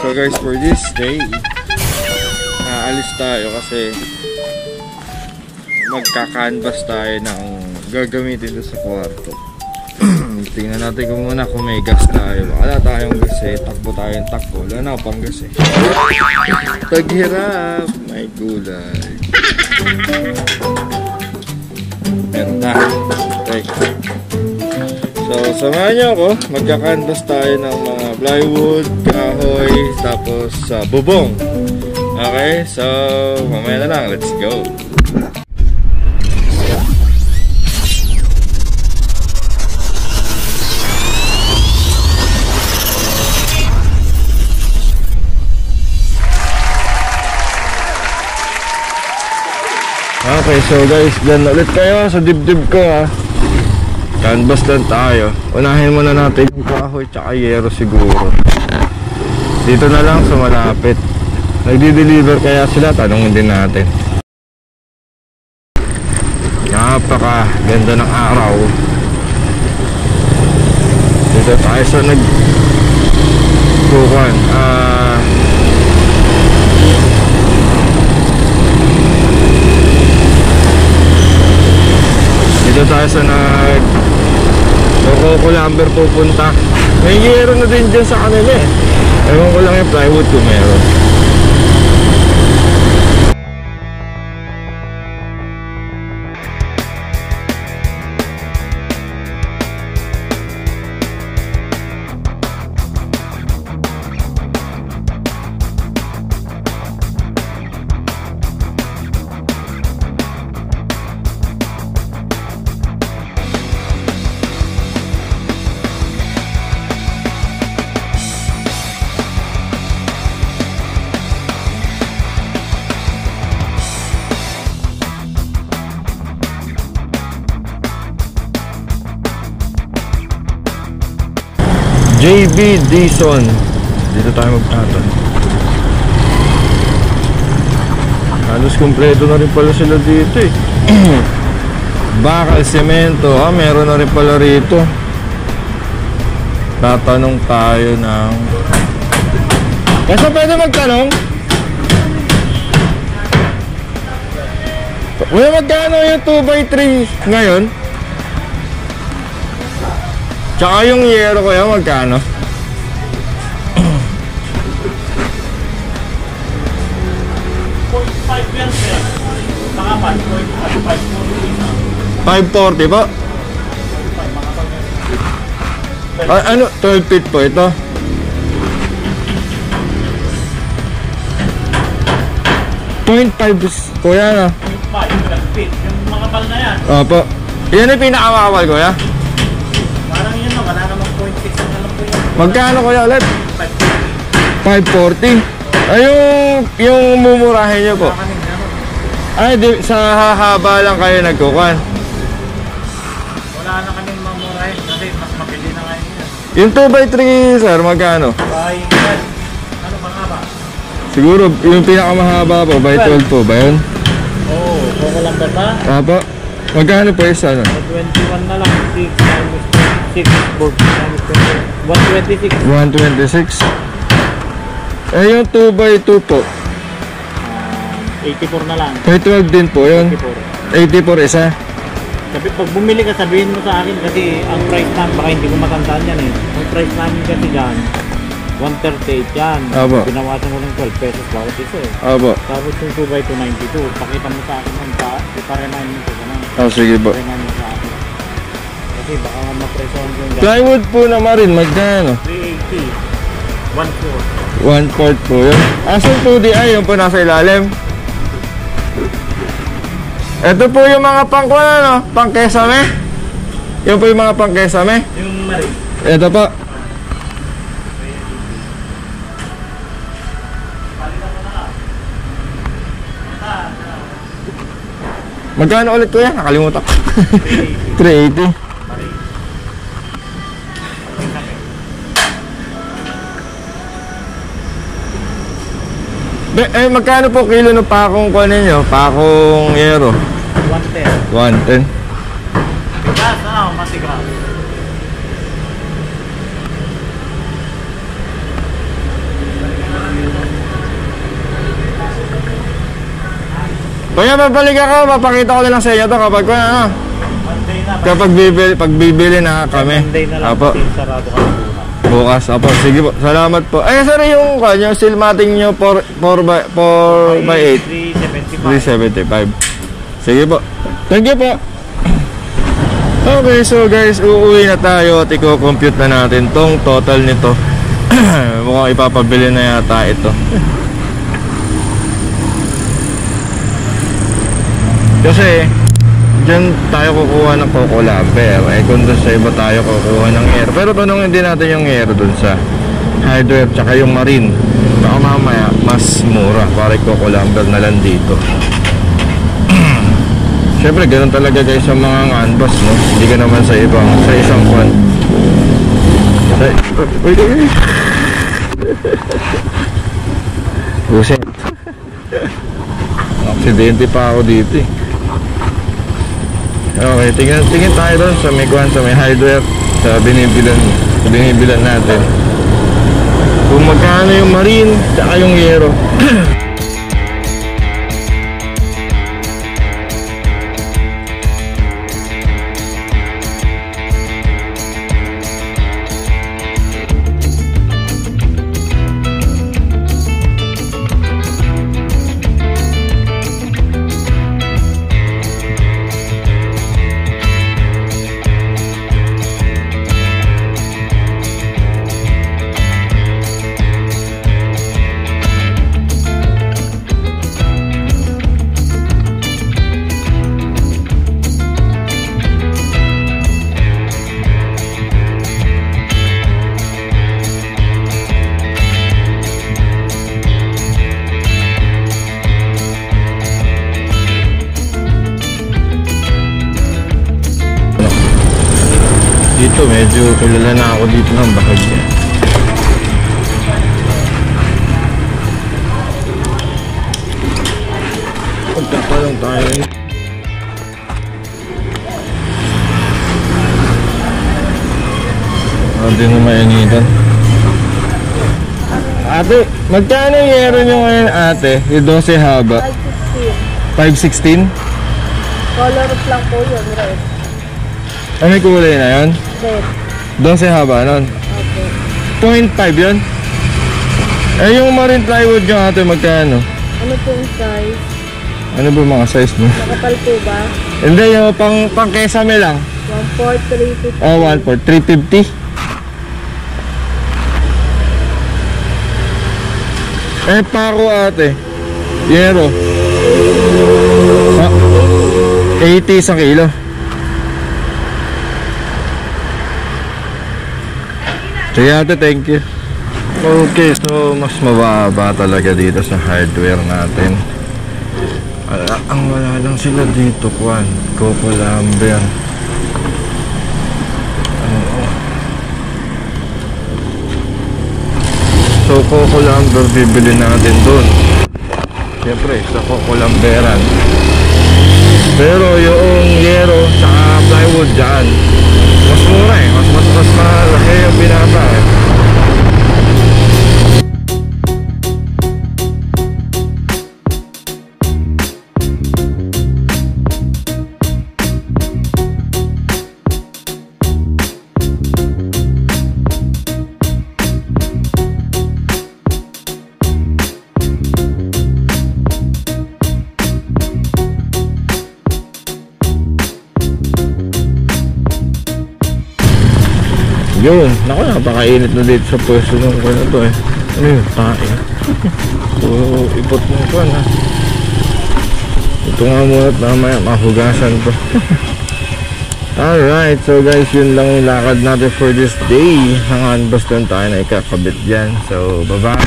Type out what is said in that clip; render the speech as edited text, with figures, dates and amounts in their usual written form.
So guys, for this day, aalis tayo kasi magka-canvas tayo ng gagamitin doon sa kwarto. Tingnan natin kung muna kung may gas tayo. Wala tayong gas eh, takbo tayong takbo. Wala na pang gas eh. Taghirap, may gulay. Meron na. Okay. So, samahan niyo ako. Magka-canvas tayo ng mga plywood, kahoy, tapos bubong. Okay, so mamaya na lang. Let's go. Okay, so guys, dyan ulit kayo sa dibdib ko ha. Canvas lang tayo. Unahin muna natin yung kahoy tsaka yero siguro. Dito na lang sa malapit. Nagdi-deliver kaya sila? Tanongin din natin. Napaka ganda ng araw. Dito tayo sa nagbukan. Dito tayo sa Coco Lumber pupunta. May yero na din dyan sa kanila eh. Ewan ko lang yung plywood kung meron. JB Dison. Dito tayo magtatanong. Halos kumpleto na rin pala sila dito eh. Bakal, semento. Meron na rin pala rito. Tatanong tayo ng... Kasi pwede magtanong? Wala, magkano yung 2x3 ngayon? Tsaka yung yero ko yan, magkano? $0.5 yan, sir. Saka 540 po? Ano? 12 feet po ito? .5 po yan ah. 0.5 feet. Yung mga pal na yan. Opo. Yan yung pinakamawal ko ya? Parang yun na, wala namang 0.6 na lang po yan. Magkano kuya ulit? 540. Ay, yung mumurahin nyo po. Ay, sa hahaba lang kayo nagkukan. Wala na kaming mamurahin kasi mas mabili na ngayon yan. Yung 2x3 sir, magkano? Ano ba nga ba? Siguro, yung pinakamahaba po, by 12 po ba yun? Oo, Coco Lumber pa? Apo. Magkano po isa na? 21 na lang, 6 times 6 board times 126. 126. Eh yung 2x2 po? 84 na lang. May 12 din po yun? 84 isa? Sabi, pag bumili ka, sabihin mo sa akin kasi ang price namin, baka hindi ko matandaan yan eh. Ang price namin kasi dyan, 138 yan. Abo. Binawasan mo ng 12 pesos bawat isa eh. Abo. Tapos yung 2x2 92. Pakita mo sa akin ng iparemind mo ko na. Oh, sige po. Iparemind mo sa akin. Kasi baka mapresohan ko yung plywood po naman rin, magkano? 380. 1/4 po yun. Asan po di ay yung po nasa ilalim? Ito po yung mga pangkuan ano? Pangkesame? Yung po yung mga pangkesame? Yung mari. Ito po. Magkano ulit ko yan? Nakalimutan ko. 380. Magkano po kilo ng pakong kuha ninyo? Pakong yero? 110. 110? Tigas, matigas. Kuya, babalik ako. Papakita ko na lang sa inyo to kapag ano. Monday na. Kapag pagbibili na kami. Monday na lang. Apo. Sarado ka na. Bukas. Apo. Sige po. Salamat po. Ay, sir, yung silmating nyo 4x8. 375. Sige po. Thank you po. Okay, so guys, uuwi na tayo at i-compute na natin tong total nito. Mukhang ipapabili na yata ito. Kasi dyan tayo kukuha ng Coco Lumber. Eh kung doon sa iba tayo kukuha ng air. Pero tanongin din natin yung air doon sa hardware tsaka yung marine. Baka mamaya mas mura. Parang Coco Lumber na lang dito. Siyempre ganun talaga guys sa mga canvas, no? Hindi ka naman sa ibang, sa isang kwan. Buset. Aksidente pa ako dito eh. Okay, tingin tayo doon sa may kwan, sa may hardware, sa binibilan natin. Kung magkano yung marine, tsaka yung yero. Dito medyo kilala na ako dito ng bahagya. Pagkapalong tayo. Hindi na mainitan. Ate, magkano yung yero nyo ngayon ate? Yung 12 haba? 516. 516? Color lang po yun, red. Ay, may kulay na yun? Red. 12 haba nun? Okay. 0.5 yun? Eh, yung marine plywood nyo ate, magkano? Ano po yung size? Ano ba mga size mo? Nakapal po ba? Hindi, yung pang kesame lang. 14350. Oh, 14350. Eh, pako ate. Yero. 80 isang kilo. Sige ate, thank you. Okay, so mas mababa talaga dito sa hardware natin. Ang wala lang sila dito, Kwan. Coco Lumber. So Coco Lumber bibili natin dun. Siyempre sa Coco Lumberan. Pero yung yero sa plywood dyan, mas mura eh. Mas malaki yung binaba eh. Yun, naku, napakainit na dito sa pwesto ng kwan na to eh. Ano yun? Tae. So, ipot mo kwan ha. Ito nga muna at mamaya mahugasan to. Alright, so guys, yun lang yung lakad natin for this day. Hangan basta tayo na ikakabit dyan. So, bye bye.